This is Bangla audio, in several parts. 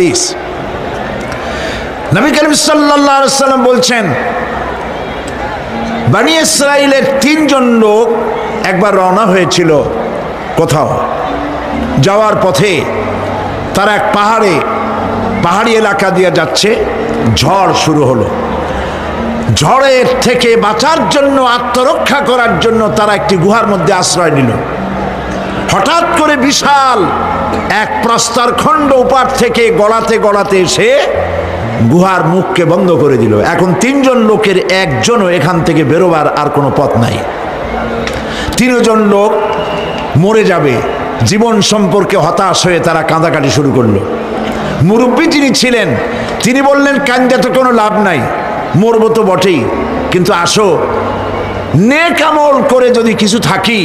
হাদিস। নবী করিম সাল্লাল্লাহু আলাইহি ওয়াসাল্লাম বলছেন, বনি ইসরাইলের 3 জন লোক একবার রওনা হয়েছিল কোথাও যাওয়ার পথে। তারা এক পাহাড়ি এলাকা দিয়ে যাচ্ছে, ঝড় শুরু হলো। ঝড়ের থেকে বাঁচার জন্য, আত্মরক্ষা করার জন্য তারা একটি গুহার মধ্যে আশ্রয় নিল। হঠাৎ করে বিশাল এক প্রস্তর খণ্ড উপার থেকে গড়াতে গড়াতে এসে গুহার মুখকে বন্ধ করে দিল। এখন 3 জন লোকের একজনও এখান থেকে বেরোবার আর কোনো পথ নাই। 3 জন লোক মরে যাবে, জীবন সম্পর্কে হতাশ হয়ে তারা কাঁদাকাটি শুরু করলো। মুরব্বী যিনি ছিলেন তিনি বললেন, কান্দে তো কোনো লাভ নাই, মরবো তো বটেই, কিন্তু আসো নেক আমল করে যদি কিছু থাকি,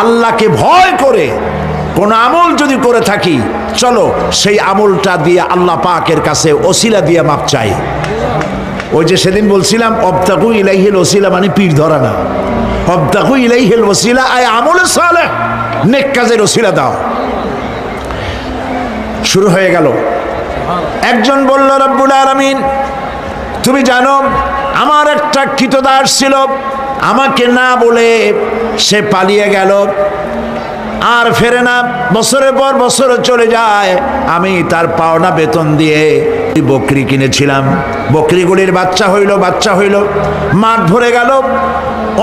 আল্লাহকে ভয় করে কোন আমল যদি করে থাকি, চলো সেই আমলটা দিয়ে আল্লাহ পাকের কাছে ওসিলা দিয়ে মাপ চাই। ওই যে সেদিন বলছিলাম, অবতাকু ইলাইহিল ওসিলা মানে পীর ধরা না, অবতাকু ইলাইহিল ওসিলা আয় আমলে সালেহ, নেক কাজের ওসিলা দাও। শুরু হয়ে গেল। একজন বলল, রব্বুল আলামিন তুমি জানো আমার একটা কৃতদাস ছিল, আমাকে না বলে সে পালিয়ে গেল, আর ফেরে না, বছরের পর বছর চলে যায়। আমি তার পাওনা বেতন দিয়ে বকরি কিনেছিলাম, বকরিগুলির বাচ্চা হইল, মাঠ ভরে গেল।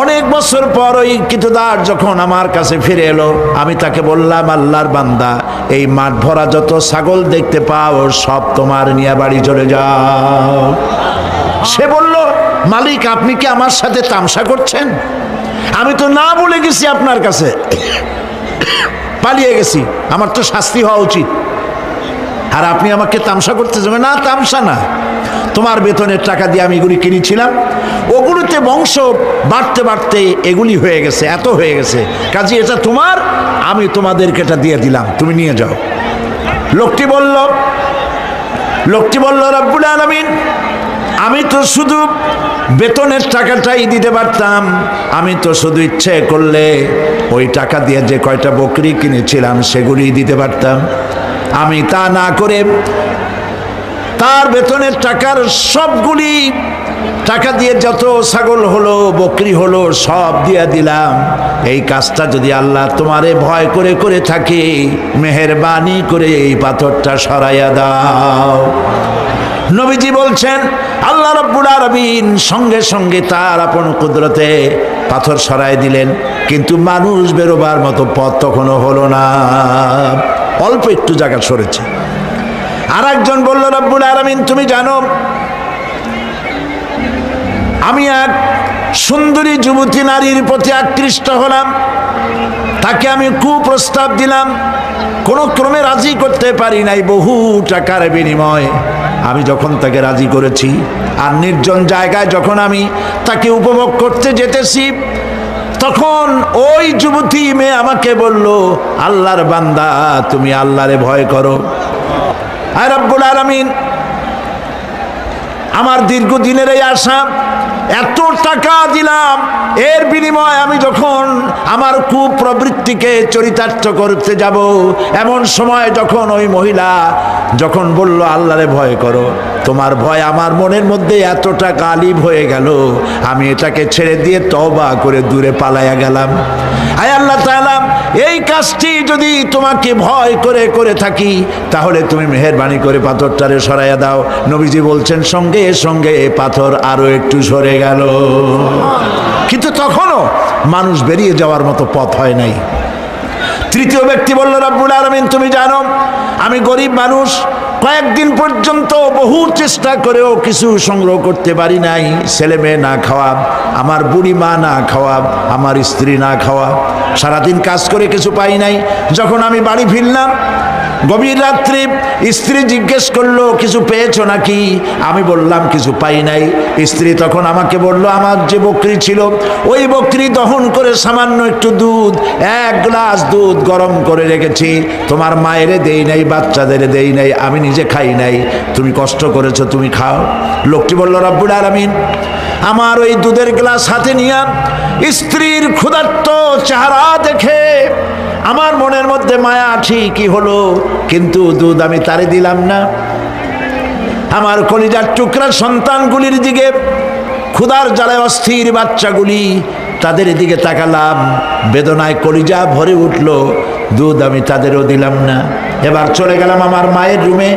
অনেক বছর পর ওই কৃতদাস যখন আমার কাছে ফিরে এলো, আমি তাকে বললাম, আল্লাহর বান্দা, এই মাঠ ভরা যত ছাগল দেখতে পাও সব তোমার নিয়ে বাড়ি চলে যাও। সে বলল, মালিক আপনি কি আমার সাথে তামসা করছেন? আমি তো না বলে গেছি আপনার কাছে, পালিয়ে গেছি, আমার তো শাস্তি হওয়া উচিত, আর আপনি আমাকে তামসা করতে যাবেন? না, তামসা না, তোমার বেতনের টাকা দিয়ে আমি এগুলি কিনেছিলাম, ওগুলোতে বংশ বাড়তে বাড়তে এগুলি হয়ে গেছে, এত হয়ে গেছে, কাজে এটা তোমার, আমি তোমাদেরকে এটা দিয়ে দিলাম, তুমি নিয়ে যাও। লোকটি বলল, রব্বুল আলামিন আমি তো শুধু বেতনের টাকাটাই দিতে পারতাম, আমি তো শুধু ইচ্ছে করলে ওই টাকা দিয়ে যে কয়টা বকরি কিনেছিলাম সেগুলি দিতে পারতাম। আমি তা না করে তার বেতনের টাকার সবগুলি টাকা দিয়ে যত ছাগল হলো, বকরি হলো, সব দিয়ে দিলাম। এই কাজটা যদি আল্লাহ তোমারে ভয় করে করে থাকে, মেহেরবানি করে এই পাথরটা সরাইয়া দাও। নবীজি বলছেন, আল্লাহ রাব্বুল আলামিন সঙ্গে সঙ্গে তার আপন কুদরতে পাথর সরাই দিলেন, কিন্তু মানুষ বেরোবার মতো পথ তখনও হলো না, অল্প একটু জায়গা সরেছে। আর একজন বলল, রাব্বুল আলামিন তুমি জানো আমি এক সুন্দরী যুবতী নারীর প্রতি আকৃষ্ট হলাম, তাকে আমি কুপ্রস্তাব দিলাম, কোনো ক্রমে রাজি করতে পারি নাই, বহু টাকার বিনিময় আমি যখন তাকে রাজি করেছি, আর নির্জন জায়গায় যখন আমি তাকে উপভোগ করতে যেতেছি, তখন ওই যুবতী মেয়ে আমাকে বলল, আল্লাহর বান্দা তুমি আল্লাহরে ভয় করো। আর রব্বুল আলামিন আমার দীর্ঘদিনের এই আশা, এত টাকা দিলাম, এর বিনিময়ে আমি যখন আমার কুপ্রবৃত্তিকে চরিতার্থ করতে যাব, এমন সময় যখন ওই মহিলা যখন বলল আল্লাহরে ভয় করো, তোমার ভয় আমার মনের মধ্যে এতটা গালিব হয়ে গেল, আমি এটাকে ছেড়ে দিয়ে তওবা করে দূরে পালাইয়া গেলাম। আয় আল্লাহ তাআলা, এই কাজটি যদি তোমাকে ভয় করে করে থাকি, তাহলে তুমি মেহেরবানি করে পাথরটারে সরাইয়া দাও। নবীজি বলছেন, সঙ্গে সঙ্গে পাথর আরো একটু সরে গেল, কিন্তু তখনও মানুষ বেরিয়ে যাওয়ার মতো পথ হয় নাই। তৃতীয় ব্যক্তি বলল, রব্বুল আলামিন তুমি জানো আমি গরিব মানুষ, কয়েকদিন পর্যন্ত বহু চেষ্টা করেও কিছু সংগ্রহ করতে পারি নাই, ছেলে মেয়ে না খাওয়া, আমার বুড়ি মা না খাওয়া, আমার স্ত্রী না খাওয়া, সারাদিন কাজ করে কিছু পাই নাই। যখন আমি বাড়ি ফিরলাম, গভীর রাত্রে স্ত্রী জিজ্ঞেস করলো, কিছু পেয়েছো নাকি? আমি বললাম কিছু পাই নাই। স্ত্রী তখন আমাকে বলল, আমার যে বকরি ছিল, ওই বকরি দহন করে সামান্য একটু দুধ, 1 গ্লাস দুধ গরম করে রেখেছি, তোমার মায়েরে দেই নাই, বাচ্চাদের দেই নাই, আমি নিজে খাই নাই, তুমি কষ্ট করেছো, তুমি খাও। লোকটি বলল, রব্বুল আলামিন আমার ওই দুধের গ্লাস হাতে নিয়ে স্ত্রীর ক্ষুধার্ত চেহারা দেখে আমার মনের মধ্যে মায়া ঠিকই হলো, কিন্তু দুধ আমি তারে দিলাম না। আমার কলিজার টুকরা সন্তানগুলির দিকে, ক্ষুধার জ্বালায় অস্থির বাচ্চাগুলি, তাদের দিকে তাকালাম, বেদনায় কলিজা ভরে উঠল। দুধ আমি তাদেরও দিলাম না। এবার চলে গেলাম আমার মায়ের রুমে,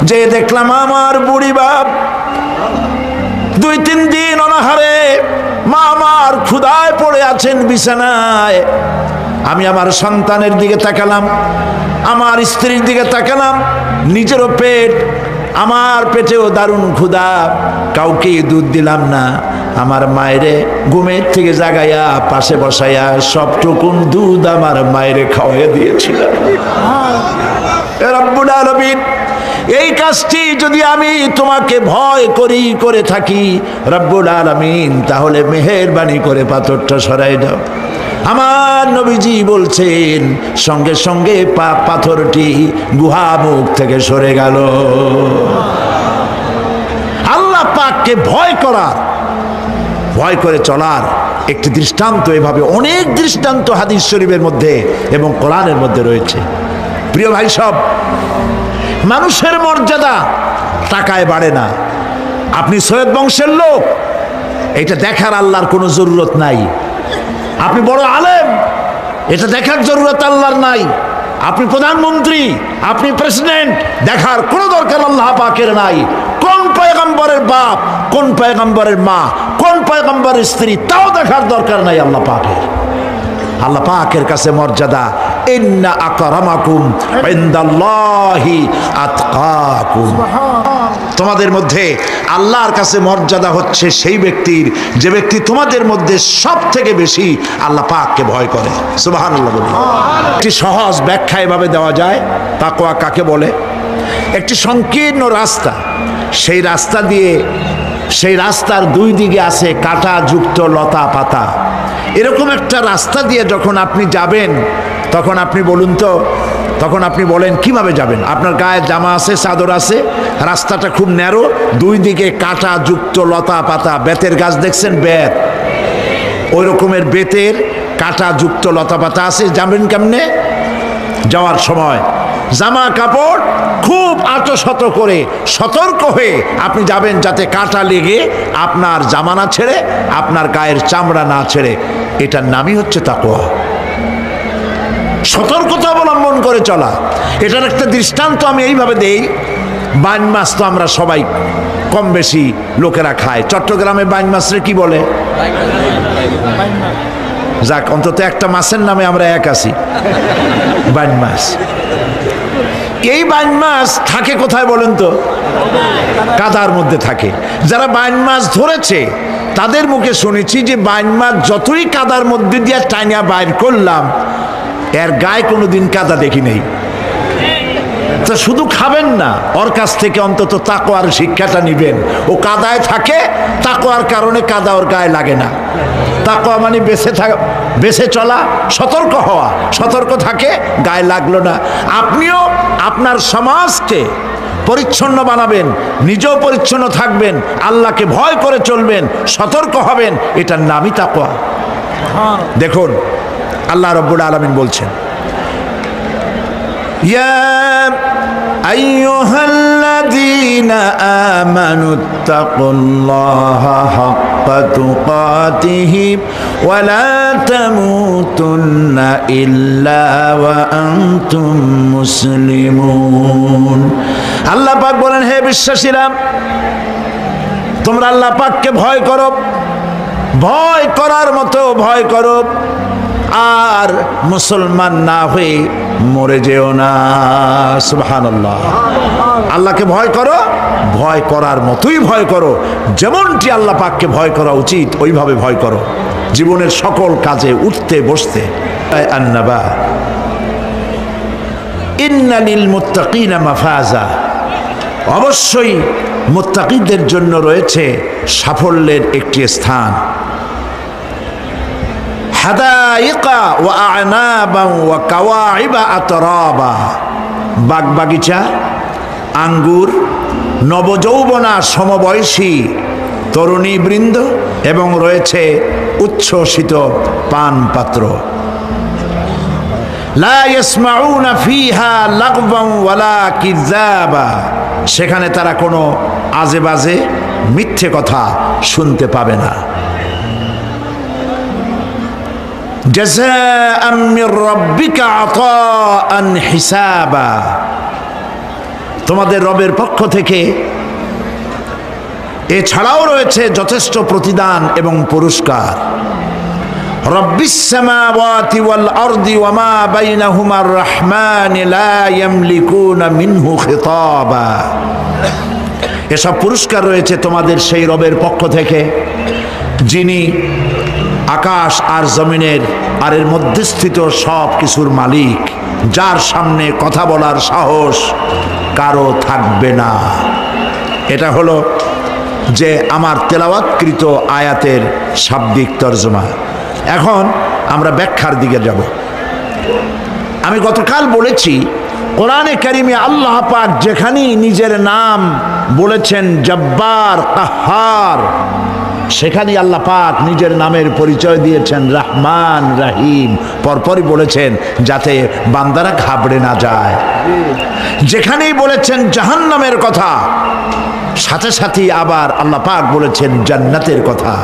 যে দেখলাম আমার বুড়ি বাপ 2-3 দিন অনাহারে, মা আমার ক্ষুধায় পড়ে আছেন বিছানায়। আমি আমার সন্তানের দিকে তাকালাম, আমার স্ত্রীর দিকে তাকালাম, নিজেরও পেট, আমার পেটেও দারুণ ক্ষুধা, কাউকে দুধ দিলাম না। আমার মায়েরে ঘুমের থেকে জাগাইয়া পাশে বসাইয়া সবটুকুন দুধ আমার মায়েরে খাওয়াইয়া দিয়েছিলাম। রব্বুল আলামিন, এই কাজটি যদি আমি তোমাকে ভয় করি করে থাকি রব্বুল আলামিন, তাহলে মেহেরবানি করে পাথরটা সরাই দাও। আমার নবীজি বলছেন, সঙ্গে সঙ্গে পাথরটি গুহা মুখ থেকে সরে গেল। আল্লাহ পাককে ভয় করার, ভয় করে চলার একটি দৃষ্টান্ত, এভাবে অনেক দৃষ্টান্ত হাদিস শরীফের মধ্যে এবং কোরআনের মধ্যে রয়েছে। প্রিয় ভাই সব, মানুষের মর্যাদা টাকায় বাড়ে না। আপনি সৈয়দ বংশের লোক, এটা দেখার আল্লাহর কোনো জরুরত নাই। আপনি বড় আলেম, এটা দেখার জরুরত আল্লাহর নাই। আপনি প্রধানমন্ত্রী, আপনি প্রেসিডেন্ট, দেখার কোনো দরকার আল্লাহ পাকের নাই। কোন পয়গম্বরের বাপ, কোন পয়গম্বরের মা, কোন পয়গম্বরের স্ত্রী, তাও দেখার দরকার নাই আল্লাহ পাকের। আল্লাহ পাকের কাছে মর্যাদা, ইন্না আকরামাকুম ইনদাল্লাহি আতকাকুম। তোমাদের মধ্যে আল্লাহর কাছে মর্যাদা হচ্ছে সেই ব্যক্তির, যে ব্যক্তি তোমাদের মধ্যে সব থেকে বেশি আল্লাহ পাককে ভয় করে। সুবহানাল্লাহ বলি। একটি সহজ ব্যাখ্যা এভাবে দেওয়া যায়, তাকওয়া কাকে বলে। একটি সংকীর্ণ রাস্তা, সেই রাস্তা দিয়ে, সেই রাস্তার 2 দিকে আছে কাঁটা যুক্ত লতা পাতা। এরকম একটা রাস্তা দিয়ে যখন আপনি যাবেন, তখন আপনি বলুন তো, তখন আপনি বলেন কিভাবে যাবেন? আপনার গায়ে জামা আছে, চাদর আছে, রাস্তাটা খুব ন্যারো, 2 দিকে কাঁটা যুক্ত লতা পাতা। বেতের গাছ দেখছেন, বেত, ওই রকমের বেতের কাঁটা যুক্ত লতা পাতা আছে। যাবেন কেমনে? যাওয়ার সময় জামা কাপড় খুব আঁটো করে সতর্ক হয়ে আপনি যাবেন, যাতে কাঁটা লেগে আপনার জামা না ছেড়ে, আপনার গায়ের চামড়া না ছেড়ে। এটার নামই হচ্ছে তাকওয়া, সতর্কতা অবলম্বন করে চলা। এটার একটা দৃষ্টান্ত আমি এইভাবে দেই। বাইন মাছ তো আমরা সবাই কম বেশি লোকেরা খায়। চট্টগ্রামে বাইন মাছরে কি বলে? যাক, অন্তত একটা মাছের নামে আমরা এক আছি, বাইন মাছ। এই বাইন মাছ থাকে কোথায় বলেন তো? কাদার মধ্যে থাকে। যারা বাইন মাছ ধরেছে তাদের মুখে শুনেছি যে বাইন মাছ যতই কাদার মধ্যে দিয়ে টাইনা বাইর করলাম, এর গায়ে কোনোদিন কাদা দেখি নেই। তা শুধু খাবেন না, ওর কাছ থেকে অন্তত তাকওয়ার শিক্ষাটা নিবেন। ও কাদায় থাকে, তাকওয়ার কারণে কাদা ওর গায়ে লাগে না। তাকওয়া মানে বেঁচে চলা, সতর্ক হওয়া। সতর্ক থাকে, গায়ে লাগলো না। আপনিও আপনার সমাজকে পরিচ্ছন্ন বানাবেন, নিজেও পরিচ্ছন্ন থাকবেন, আল্লাহকে ভয় করে চলবেন, সতর্ক হবেন, এটার নামই তাকওয়া। দেখুন আল্লাহ রাব্বুল আলামিন বলছেন, ইয়া আইয়ুহাল্লাযীনা আমানুত্তাকুল্লাহা হাক্কা তুকাতিহি ওয়া লা তামুতুন্না ইল্লা ওয়া আনতুম মুসলিমুন। আল্লাহ পাক বলেন, হে বিশ্বাসীরা, তোমরা আল্লাহ পাককে ভয় করো, ভয় করার মতো ভয় করো, আর মুসলমান না হয়ে মরে যেও না। সুবহানাল্লাহ। আল্লাহকে ভয় করো, ভয় করার মতোই ভয় করো। যেমনটি আল্লাহ পাককে ভয় করা উচিত ওইভাবে ভয় করো, জীবনের সকল কাজে উঠতে বসতে। আন্নাবা ইন্না লিল মুত্তাকিনা মাফাজা, অবশ্যই মুত্তাকিদের জন্য রয়েছে সাফল্যের একটি স্থান। হাদাইকা ওয়া আ'নাবা ওয়া কাওয়াইবা আতরাবা, বাগবাগিচা, আঙ্গুর, নবযৌবনা সমবয়সী তরুণী বৃন্দ, এবং রয়েছে উচ্ছ্বসিত পান পাত্র। লা ইয়াসমাউনা ফিহা লাগওয়ান ওয়ালা কিযাবা, সেখানে তারা কোনো আজে বাজে মিথ্যে কথা শুনতে পাবে না। জাযাআম মির রাব্বিকা আতাআন হিসাবা, তোমাদের রবের পক্ষ থেকে এছাড়াও রয়েছে যথেষ্ট প্রতিদান এবং পুরস্কার। রব্বিস সামাওয়াতি ওয়াল আরদি ওয়া মা বাইনাহুমার রাহমান লা ইয়ামলিকুনা মিনহু খিতাবা, এসব পুরস্কার রয়েছে তোমাদের সেই রবের পক্ষ থেকে যিনি আকাশ আর জমিনের আর এর মধ্যস্থিত সব কিছুর মালিক, যার সামনে কথা বলার সাহস কারো থাকবে না। এটা হলো যে আমার তেলাওয়াতকৃত আয়াতের শাব্দিক তর্জমা। এখন আমরা ব্যাখ্যার দিকে যাব। আমি গতকাল বলেছি কোরআনে কারিমে আল্লাহ পাক যেখানেই নিজের নাম বলেছেন জব্বার কাহ্হার, সেখানেই আল্লাহ পাক নিজের নামের পরিচয় দিয়েছেন রহমান রহিম, পরপরই বলেছেন যাতে বান্দারা ঘাবড়ে না যায়। যেখানেই বলেছেন জাহান্নামের কথা, সাথে সাথে আবার আল্লাহ পাক বলেছেন জান্নাতের কথা।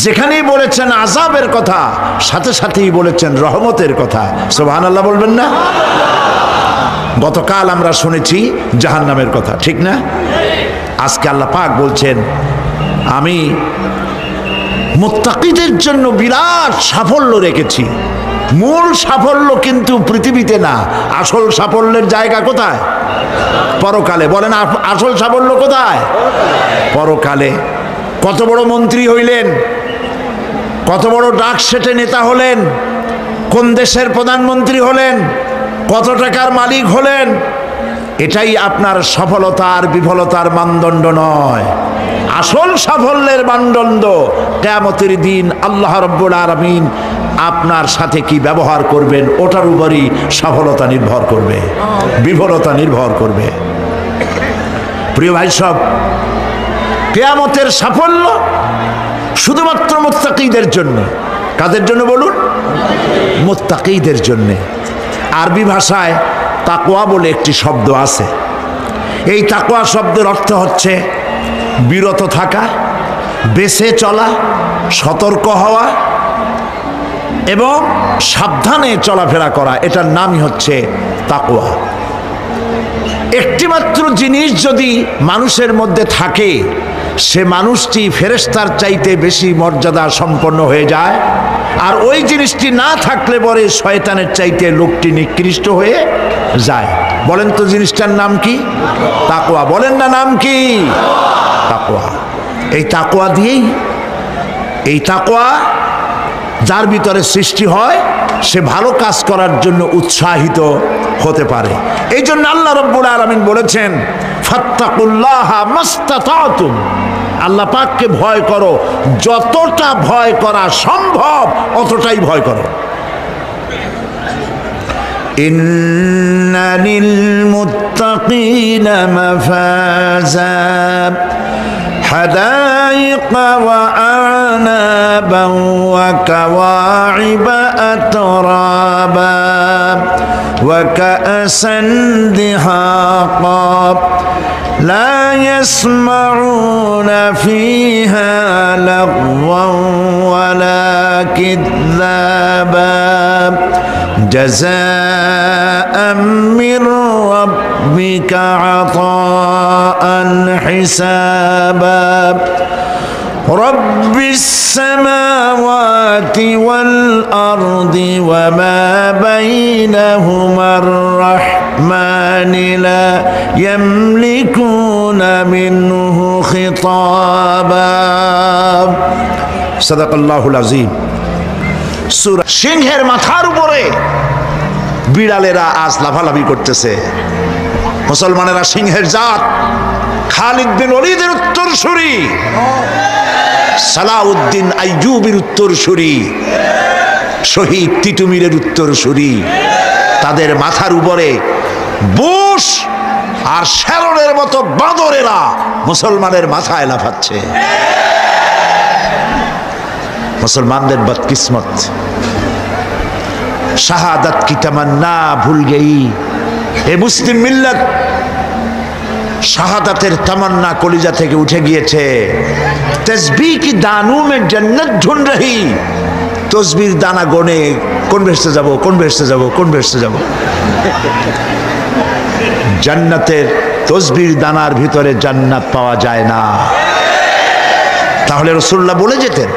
যেখানেই বলেছেন আযাবের কথা, সাথে সাথেই বলেছেন রহমতের কথা। সুবহানাল্লাহ বলবেন না? গতকাল আমরা শুনেছি জাহান্নামের কথা, ঠিক না? আজকে আল্লাহ পাক বলছেন আমি মুত্তাকিদের জন্য বিরাট সাফল্য রেখেছি। মূল সাফল্য কিন্তু পৃথিবীতে না, আসল সাফল্যের জায়গা কোথায়? পরকালে। বলেন আসল সাফল্য কোথায়? পরকালে। কত বড় মন্ত্রী হইলেন, কত বড় ডাক সেটে নেতা হলেন, কোন দেশের প্রধানমন্ত্রী হলেন, কত টাকার মালিক হলেন, এটাই আপনার সফলতার বিফলতার মানদণ্ড নয়। আসল সাফল্যের মানদণ্ড কিয়ামতের দিন আল্লাহ রাব্বুল আলামিন আপনার সাথে কি ব্যবহার করবেন, ওটার উপরই সফলতা নির্ভর করবে, বিফলতা নির্ভর করবে। প্রিয় ভাই সব, কিয়ামতের সাফল্য শুধুমাত্র মুত্তাকিদের জন্য। কাদের জন্য বলুন? মুত্তাকিদের জন্য। আরবি ভাষায় তাকওয়া বলে একটি শব্দ আছে। এই তাকওয়া শব্দের অর্থ হচ্ছে বিরত থাকা, বেঁচে চলা, সতর্ক হওয়া এবং সাবধানে চলাফেরা করা, এটার নামই হচ্ছে তাকওয়া। একটিমাত্র জিনিস যদি মানুষের মধ্যে থাকে, সে মানুষটি ফেরেশতার চাইতে বেশি মর্যাদা সম্পন্ন হয়ে যায়, আর ওই জিনিসটি না থাকলে পরে শয়তানের চাইতে লোকটি নিকৃষ্ট হয়ে যায়। বলেন তো জিনিসটার নাম কি? তাকওয়া। বলেন না নাম কি? তাকওয়া। এই তাকওয়া দিয়েই, এই তাকওয়া যার ভিতরে সৃষ্টি হয়, সে ভালো কাজ করার জন্য উৎসাহিত হতে পারে। এই জন্য আল্লাহ রাব্বুল আলামিন বলেছেন ফাত্তাকুল্লাহা মাস্তাতাতুম, আল্লাহ পাককে ভয় করো, যতটা ভয় করা সম্ভব অতটাই ভয় করো। ইন্না লিল মুত্তাকিনা মাফাজা হাদাইকা ওয়া আনাবান ওয়া কাওয়াইবা আতরাবা ওয়া কাআসান দিহাকা لا يسمعون فيها لغوا ولا كذابا جزاء من ربك عطاء حسابا رب السماوات والأرض وما بينهما الرحمن لا يملكون منه خطابا صدق الله العظيم। সূরা সিংহের মাথার উপরে বিড়ালেরা আজ লাফালাফি করতেছে। মুসলমানেরা সিংহের জাত, খালিদ বিন ওলীদের উত্তরসূরি, সালাউদ্দিন আইয়ুবের উত্তরসূরি, শহীদ তিতুমীরের উত্তরসূরি, তাদের মাথার উপরে বুশ আর শ্যারনের মতো বাঁদরেরা মুসলমানের মাথায় লাফাচ্ছে। মুসলমানদের বদকিসমত, শাহাদাত কি তামান্না ভুল গই। এ মুসলিম মিল্লত শাহাদাতের তামান্না কলিজা থেকে উঠে গিয়েছে। তসবিহ কি দানু মে জান্নাত ঢুঁढ রহি, তসবির দানা গনে কোন বেহেশতে যাব, কোন বেহেশতে যাব, কোন বেহেশতে যাব। জান্নাতের তসবির দানার ভিতরে জান্নাত পাওয়া যায় না। তাহলে রাসূলুল্লাহ বলে যেতেন,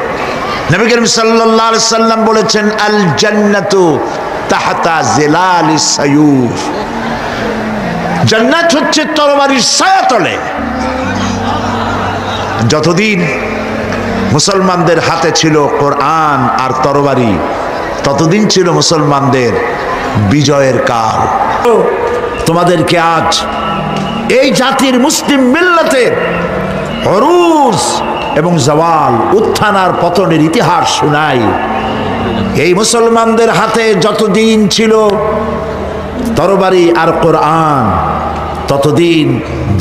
নবী করিম সাল্লাল্লাহু আলাইহি সাল্লাম বলেছেন, আল জান্নাতু তাহতা জিলালিস সায়ুফ, জান্নাত হচ্ছে তরবারির ছায়াতলে। যতদিন মুসলমানদের হাতে ছিল কোরআন আর তরবারি, ততদিন ছিল মুসলমানদের বিজয়ের কাল। তোমাদেরকে আজ এই জাতির মুসলিম মিল্লাতের অরুজ এবং জাওয়াল, উত্থান আর পতনের ইতিহাস শোনাই। এই মুসলমানদের হাতে যতদিন ছিল তরবারি আর কোরআন, ততদিন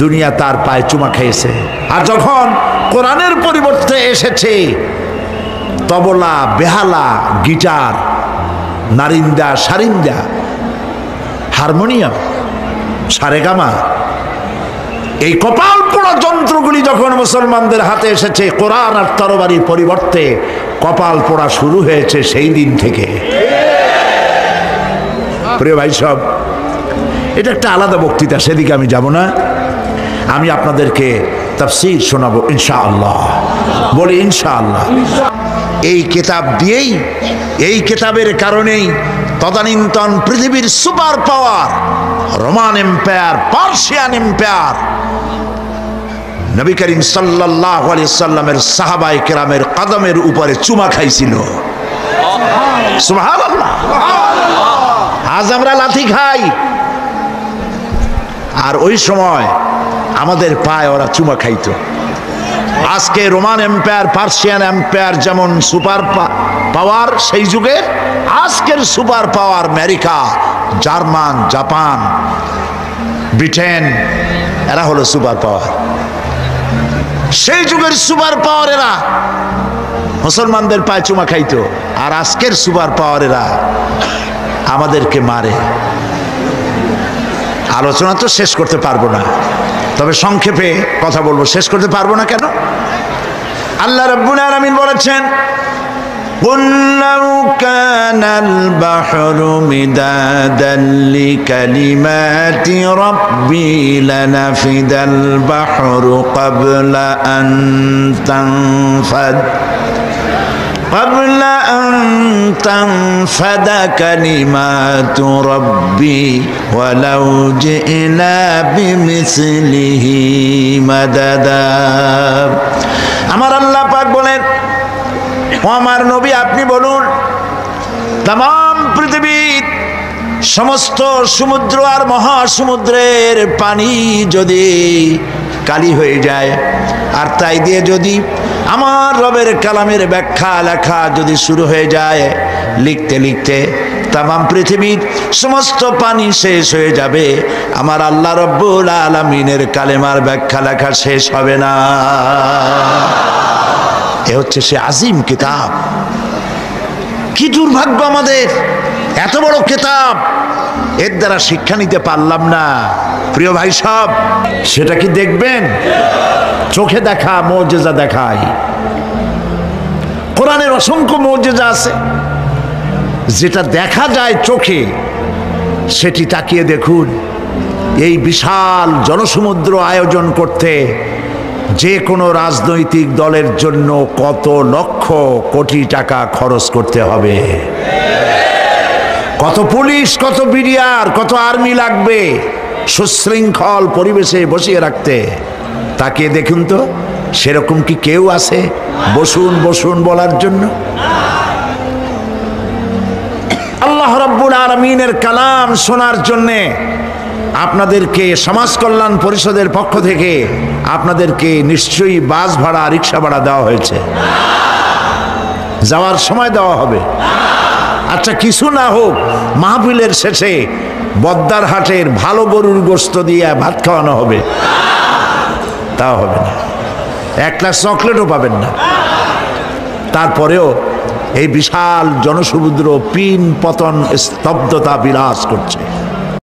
দুনিয়া তার পায়ে চুমা খেয়েছে। আর যখন কোরআনের পরিবর্তে এসেছে তবলা, বেহালা, গিটার, নারিন্দা, সারিন্দা, হারমোনিয়াম, সারেগামা, এই কপাল পোড়া যন্ত্রগুলি যখন মুসলমানদের হাতে এসেছে, কোরআন আর তরবারির পরিবর্তে কপাল পোড়া শুরু হয়েছে সেই দিন থেকে। প্রিয় ভাই সব, এটা একটা আলাদা বক্তৃতা, সেদিকে আমি যাব না। আমি আপনাদেরকে তাফসীর শোনাবো ইনশাআল্লাহ। বলি ইনশাআল্লাহ। এই কিতাব দিয়েই, এই কিতাবের কারণেই তদানীন্তন পৃথিবীর super power Roman empire, Persian empire Nabi Karim সাল্লাল্লাহু আলাইহি সাল্লামের সাহাবায়ে কেরামের কদমের উপরে চুমা খাইছিল। সুবহানাল্লাহ। আজ আমরা লাথি খাই, আর ওই সময় আমাদের পায়ে ওরা চুমা খাইতো। আজকে রোমান এম্পায়ার, পার্সিয়ান এম্পায়ার যেমন সুপার পাওয়ার সেই যুগে, আজকের super power America, German, Japan, Britain, এরা হলো সুপার পাওয়ার। সেই যুগের সুপার পাওয়ার এরা মুসলমানদের পায়ে চুমা খাইতো, আর আজকের সুপার পাওয়ার এরা আমাদেরকে মারে। আলোচনা তো শেষ করতে পারবো না, তবে সংক্ষেপে কথা বলবো। শেষ করতে পারবো না কেন? আল্লাহ রাব্বুল আলামিন বলেছেন, قُلْ لَوْ كَانَ الْبَحْرُ مِدَادًا لِكَلِمَاتِ رَبِّي لَنَفِدَ الْبَحْرُ قَبْلَ أن تنفد كلمات ربي ولو جئنا بمثله مددا। আমার আল্লাহ পাক বলেন, ও আমার নবী আপনি বলুন, तमाम পৃথিবীর সমস্ত সমুদ্র আর মহাসমুদ্রের পানি যদি কালি হয়ে যায়, আর তাই দিয়ে যদি আমার রবের কালামের ব্যাখ্যা লেখা যদি শুরু হয়ে যায়, লিখতে লিখতে तमाम পৃথিবীর সমস্ত পানি শেষ হয়ে যাবে, আমার আল্লাহ রব্বুল আলামিনের কালেমার ব্যাখ্যা লেখা শেষ হবে না। এ হচ্ছে সে আজিম কিতাব। কি দুর্ভাগ্য আমাদের, এত বড় কিতাব, এর দ্বারা শিক্ষা নিতে পারলাম না। প্রিয় ভাই সব, সেটা কি দেখবেন? চোখে দেখা মুজিজা দেখাই। কোরআনের অসংখ্য মুজিজা আছে, যেটা দেখা যায় চোখে, সেটি তাকিয়ে দেখুন। এই বিশাল জনসমুদ্র আয়োজন করতে যে কোনো রাজনৈতিক দলের জন্য কত লক্ষ কোটি টাকা খরচ করতে হবে, কত পুলিশ, কত বিডিআর, কত আর্মি লাগবে সুশৃঙ্খল পরিবেশে বসিয়ে রাখতে। তাকিয়ে দেখুন তো, সেরকম কি কেউ আছে বসুন বসুন বলার জন্য? আল্লাহ রাব্বুল আলামিনের কালাম শোনার জন্যে আপনাদেরকে সমাজ কল্যাণ পরিষদের পক্ষ থেকে আপনাদেরকে নিশ্চয়ই বাস ভাড়া, রিক্সা ভাড়া দেওয়া হয়েছে, যাওয়ার সময় দেওয়া হবে। আচ্ছা, কিছু না হোক, মাহফিলের শেষে বদ্দার হাটের ভালো গরুর গোশত দিয়ে ভাত খাওয়ানো হবে, তাও হবে না। এক গ্লাস চকলেটও পাবেন না। তারপরেও এই বিশাল জনসমুদ্র পিন পতন স্তব্ধতা বিরাজ করছে।